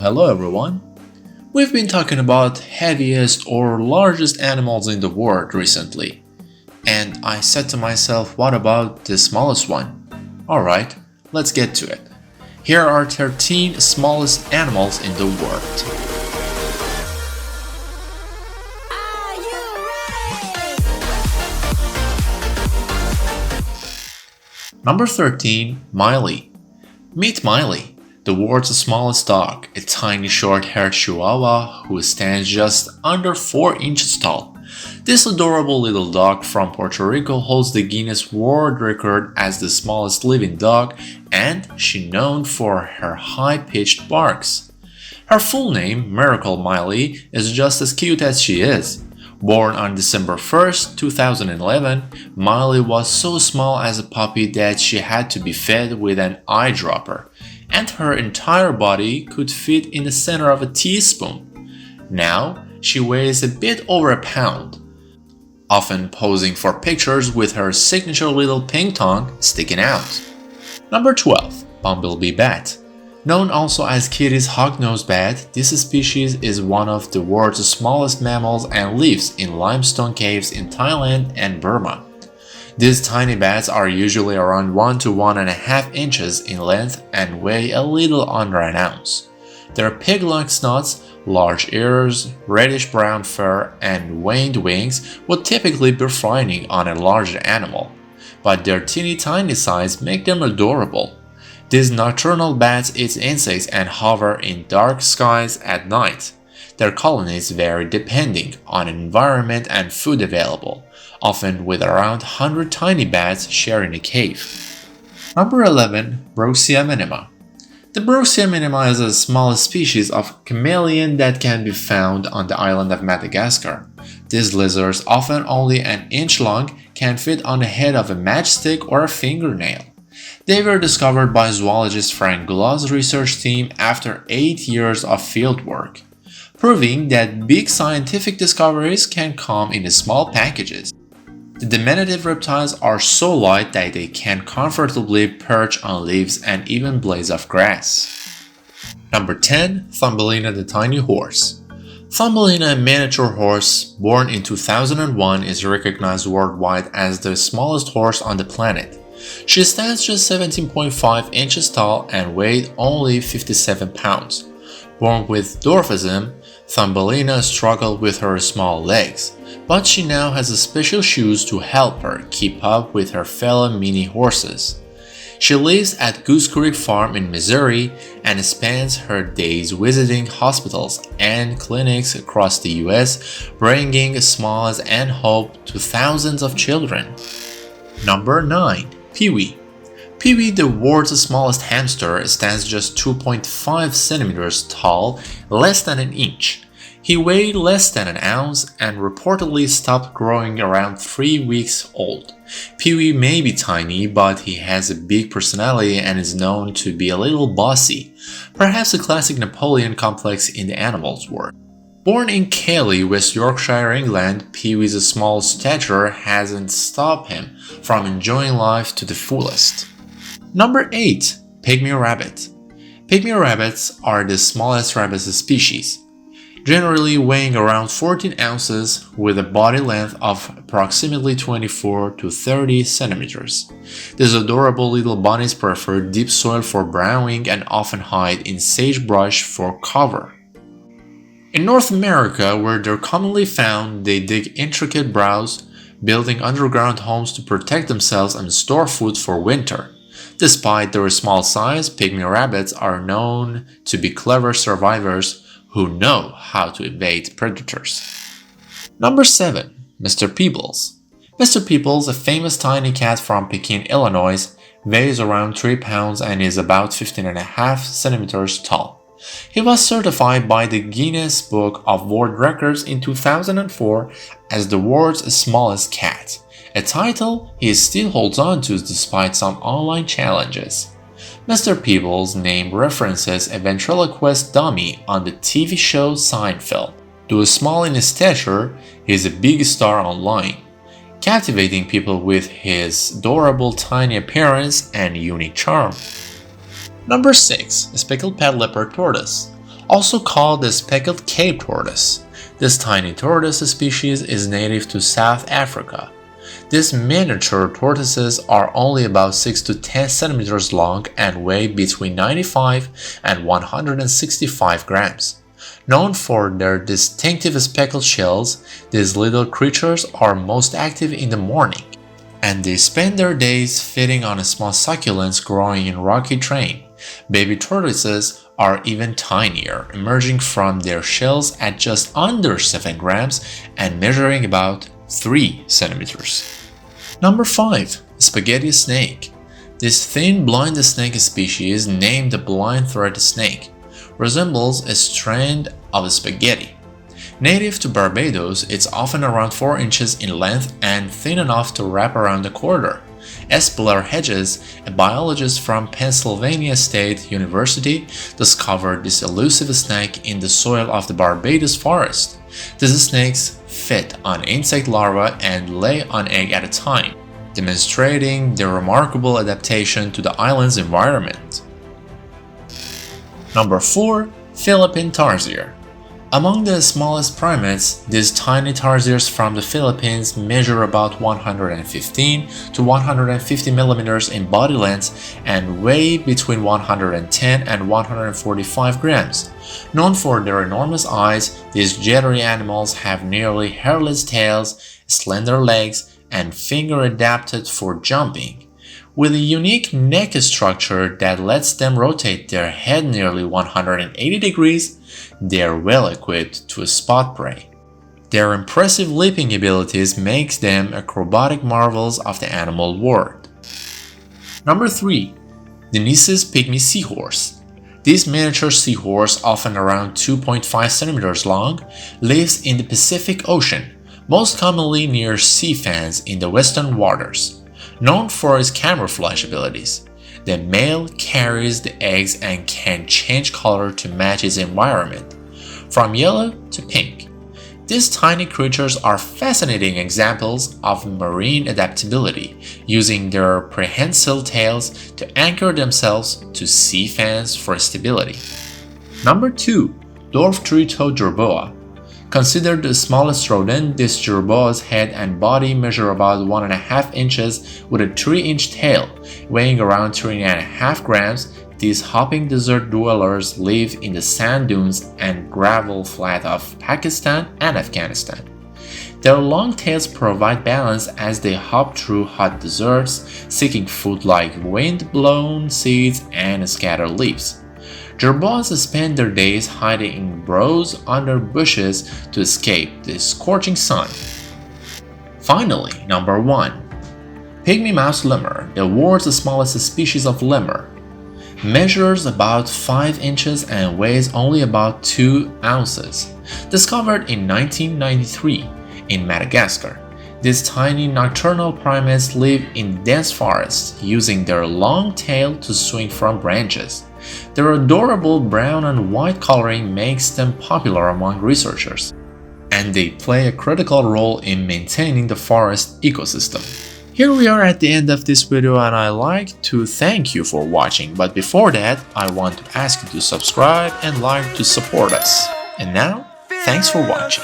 hello everyone. We've been talking about heaviest or largest animals in the world recently. And I said to myself, what about the smallest one? Alright, let's get to it. Here are 13 smallest animals in the world. Number 13. Miley. Meet Miley, the world's smallest dog, a tiny short-haired chihuahua who stands just under 4 inches tall. This adorable little dog from Puerto Rico holds the Guinness World Record as the smallest living dog, and she's known for her high-pitched barks. Her full name, Miracle Miley, is just as cute as she is. Born on December 1st, 2011, Miley was so small as a puppy that she had to be fed with an eyedropper, and her entire body could fit in the center of a teaspoon. Now, she weighs a bit over a pound, often posing for pictures with her signature little pink tongue sticking out. Number 12. Bumblebee Bat. Known also as Kitty's hognose bat, this species is one of the world's smallest mammals and lives in limestone caves in Thailand and Burma. These tiny bats are usually around 1 to 1.5 inches in length and weigh a little under an ounce. Their pig-like snouts, large ears, reddish-brown fur, and waned wings would typically be frightening on a larger animal, but their teeny-tiny size make them adorable. These nocturnal bats eat insects and hover in dark skies at night. Their colonies vary depending on environment and food available, often with around 100 tiny bats sharing a cave. Number 11. Brosia minima. The Brosia minima is the smallest species of chameleon that can be found on the island of Madagascar. These lizards, often only an inch long, can fit on the head of a matchstick or a fingernail. They were discovered by zoologist Frank Gould's research team after 8 years of fieldwork, proving that big scientific discoveries can come in small packages. The diminutive reptiles are so light that they can comfortably perch on leaves and even blades of grass. Number 10. Thumbelina the tiny horse. Thumbelina, a miniature horse born in 2001, is recognized worldwide as the smallest horse on the planet. She stands just 17.5 inches tall and weighed only 57 pounds. Born with dwarfism, Thumbelina struggled with her small legs, but she now has special shoes to help her keep up with her fellow mini horses. She lives at Goose Creek Farm in Missouri and spends her days visiting hospitals and clinics across the US, bringing smiles and hope to thousands of children. Number 9. Peewee. Peewee, the world's smallest hamster, stands just 2.5 centimeters tall, less than an inch. He weighed less than an ounce and reportedly stopped growing around 3 weeks old. Peewee may be tiny, but he has a big personality and is known to be a little bossy, perhaps a classic Napoleon complex in the animals world. Born in Kelly, West Yorkshire, England, Peewee's small stature hasn't stopped him from enjoying life to the fullest. Number 8. Pygmy rabbit. Pygmy rabbits are the smallest rabbit species, generally weighing around 14 ounces with a body length of approximately 24 to 30 centimeters. These adorable little bunnies prefer deep soil for burrowing and often hide in sagebrush for cover. In North America, where they're commonly found, they dig intricate burrows, building underground homes to protect themselves and store food for winter. Despite their small size, pygmy rabbits are known to be clever survivors who know how to evade predators. Number 7. Mr. Peebles. Mr. Peebles, a famous tiny cat from Pekin, Illinois, weighs around 3 pounds and is about 15.5 centimeters tall. He was certified by the Guinness Book of World Records in 2004 as the world's smallest cat, a title he still holds on to despite some online challenges. Mr. Peebles' name references a ventriloquist dummy on the TV show Seinfeld. Though small in stature, he is a big star online, captivating people with his adorable tiny appearance and unique charm. Number 6. Speckled pet leopard tortoise. also called the speckled Cape tortoise. This tiny tortoise species is native to South Africa. These miniature tortoises are only about 6 to 10 centimeters long and weigh between 95 and 165 grams. Known for their distinctive speckled shells, these little creatures are most active in the morning, and they spend their days feeding on small succulents growing in rocky terrain. Baby tortoises are even tinier, emerging from their shells at just under 7 grams and measuring about 3 centimeters. Number 5. Spaghetti snake. This thin blind snake species, named the blind thread snake, resembles a strand of spaghetti. Native to Barbados, it's often around 4 inches in length and thin enough to wrap around a quarter. S. Blair Hedges, a biologist from Pennsylvania State University, discovered this elusive snake in the soil of the Barbados forest. These snakes feed on insect larvae and lay an egg at a time, demonstrating their remarkable adaptation to the island's environment. Number 4. Philippine tarsier. Among the smallest primates, these tiny tarsiers from the Philippines measure about 115 to 150 millimeters in body length and weigh between 110 and 145 grams. Known for their enormous eyes, these jittery animals have nearly hairless tails, slender legs, and fingers adapted for jumping. With a unique neck structure that lets them rotate their head nearly 180 degrees, they are well equipped to spot prey. Their impressive leaping abilities makes them acrobatic marvels of the animal world. Number 3. Denise's pygmy seahorse. This miniature seahorse, often around 2.5 centimeters long, lives in the Pacific Ocean, most commonly near sea fans in the western waters. Known for its camouflage abilities, the male carries the eggs and can change color to match its environment, from yellow to pink. These tiny creatures are fascinating examples of marine adaptability, using their prehensile tails to anchor themselves to sea fans for stability. Number 2. Dwarf tree-toed jerboa. Considered the smallest rodent, this jerboa's head and body measure about 1.5 inches with a 3-inch tail, weighing around 3.5 grams. These hopping desert dwellers live in the sand dunes and gravel flat of Pakistan and Afghanistan. Their long tails provide balance as they hop through hot deserts, seeking food like wind-blown seeds and scattered leaves. Jerboas spend their days hiding in burrows under bushes to escape the scorching sun. Finally, number 1. Pygmy mouse lemur, the world's smallest species of lemur. Measures about 5 inches and weighs only about 2 ounces. Discovered in 1993 in Madagascar, these tiny nocturnal primates live in dense forests, using their long tail to swing from branches. Their adorable brown and white coloring makes them popular among researchers, and they play a critical role in maintaining the forest ecosystem. Here we are at the end of this video, and I'd like to thank you for watching, but before that, I want to ask you to subscribe and like to support us. And now, thanks for watching.